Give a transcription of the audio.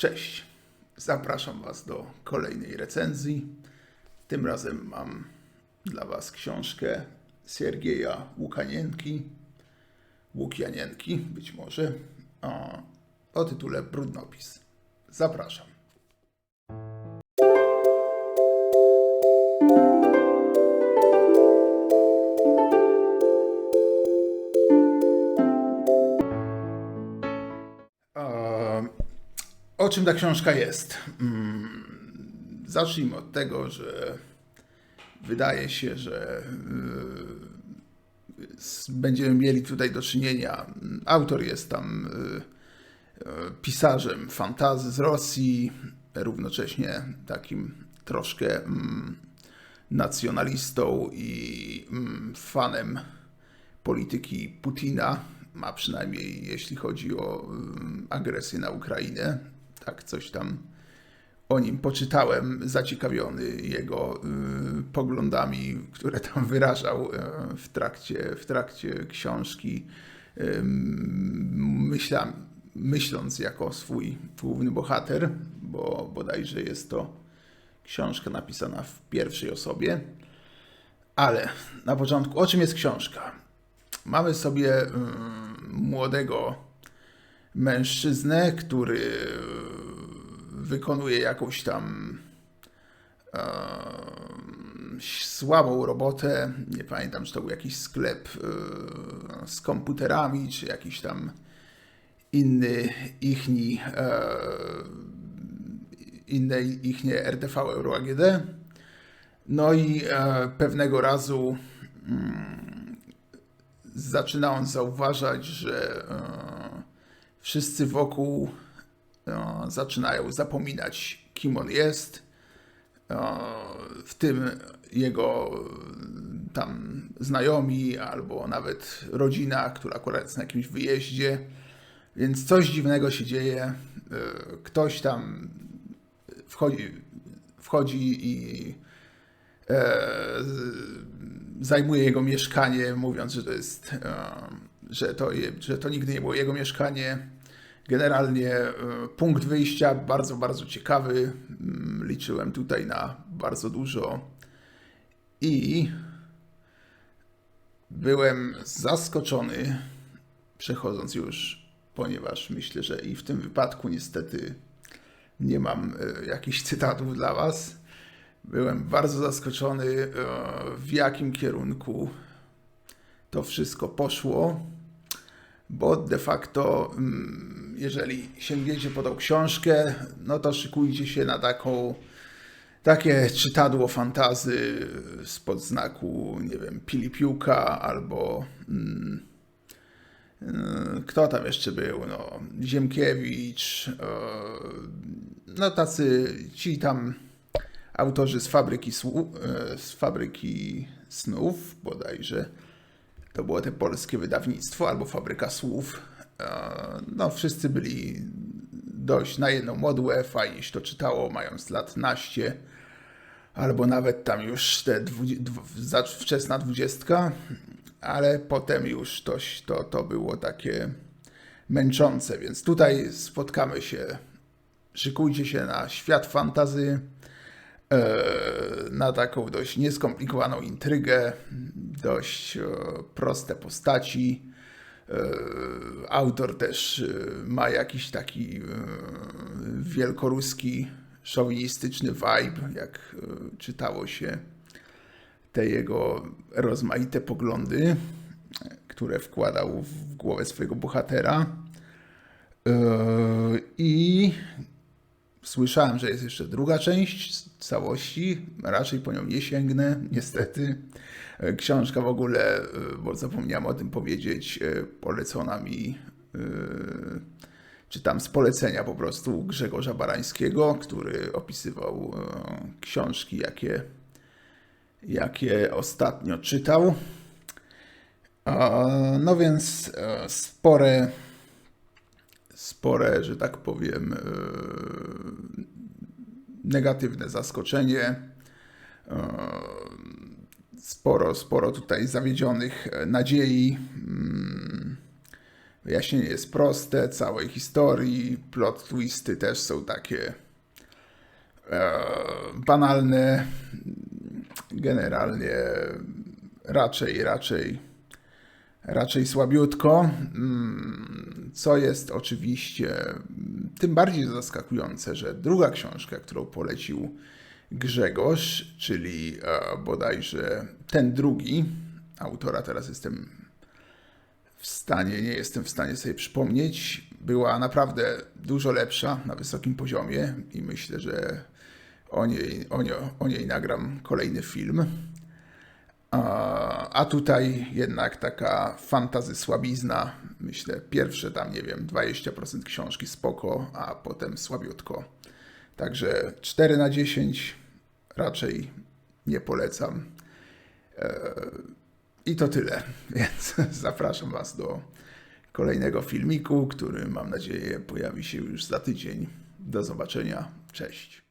Cześć, zapraszam Was do kolejnej recenzji. Tym razem mam dla Was książkę Siergieja Łukjanienki, być może, o tytule Brudnopis. Zapraszam. O czym ta książka jest? Zacznijmy od tego, że wydaje się, że będziemy mieli tutaj do czynienia. Autor jest tam pisarzem fantasy z Rosji, równocześnie takim troszkę nacjonalistą i fanem polityki Putina, a przynajmniej jeśli chodzi o agresję na Ukrainę. Tak, coś tam o nim poczytałem, zaciekawiony jego poglądami, które tam wyrażał w trakcie książki, myśląc jako swój główny bohater, bo bodajże jest to książka napisana w pierwszej osobie. Ale na początku, o czym jest książka? Mamy sobie młodego mężczyznę, który wykonuje jakąś tam słabą robotę. Nie pamiętam, czy to był jakiś sklep z komputerami, czy jakiś tam inny ichnie RTV Euro AGD. No i pewnego razu zaczyna on zauważać, że wszyscy wokół zaczynają zapominać, kim on jest, w tym jego tam znajomi albo nawet rodzina, która akurat jest na jakimś wyjeździe, więc coś dziwnego się dzieje. Ktoś tam wchodzi i zajmuje jego mieszkanie, mówiąc, że to jest, że to nigdy nie było jego mieszkanie. Generalnie punkt wyjścia bardzo, bardzo ciekawy. Liczyłem tutaj na bardzo dużo i byłem zaskoczony, przechodząc już, ponieważ myślę, że i w tym wypadku niestety nie mam jakichś cytatów dla Was. Byłem bardzo zaskoczony, w jakim kierunku to wszystko poszło, bo de facto, jeżeli sięgniecie po tą książkę, no to szykujcie się na takie czytadło fantazy spod znaku, nie wiem, Pilipiuka albo kto tam jeszcze był, no, Ziemkiewicz, no tacy ci tam autorzy z Fabryki Snów, bodajże to było te polskie wydawnictwo, albo Fabryka Słów. No, wszyscy byli dość na jedną modłę, fajnie się to czytało, mając lat naście, albo nawet tam już te wczesna 20, ale potem już to było takie męczące, więc tutaj spotkamy się, szykujcie się na świat fantasy, na taką dość nieskomplikowaną intrygę, dość proste postaci. Autor też ma jakiś taki wielkoruski, szowinistyczny vibe, jak czytało się te jego rozmaite poglądy, które wkładał w głowę swojego bohatera. I słyszałem, że jest jeszcze druga część całości, raczej po nią nie sięgnę, niestety. Książka w ogóle, bo zapomniałem o tym powiedzieć, polecona mi, czytam z polecenia po prostu Grzegorza Barańskiego, który opisywał książki, jakie ostatnio czytał. No więc spore, że tak powiem, negatywne zaskoczenie. Sporo tutaj zawiedzionych nadziei. Wyjaśnienie jest proste, całej historii, plot twisty też są takie banalne. Generalnie raczej słabiutko, co jest oczywiście tym bardziej zaskakujące, że druga książka, którą polecił Grzegorz, czyli bodajże ten drugi autora, teraz nie jestem w stanie sobie przypomnieć, była naprawdę dużo lepsza, na wysokim poziomie i myślę, że o niej nagram kolejny film. A tutaj jednak taka fantasy słabizna, myślę, pierwsze tam, nie wiem, 20% książki spoko, a potem słabiutko. Także 4/10 raczej nie polecam. I to tyle, więc zapraszam Was do kolejnego filmiku, który mam nadzieję pojawi się już za tydzień. Do zobaczenia, cześć.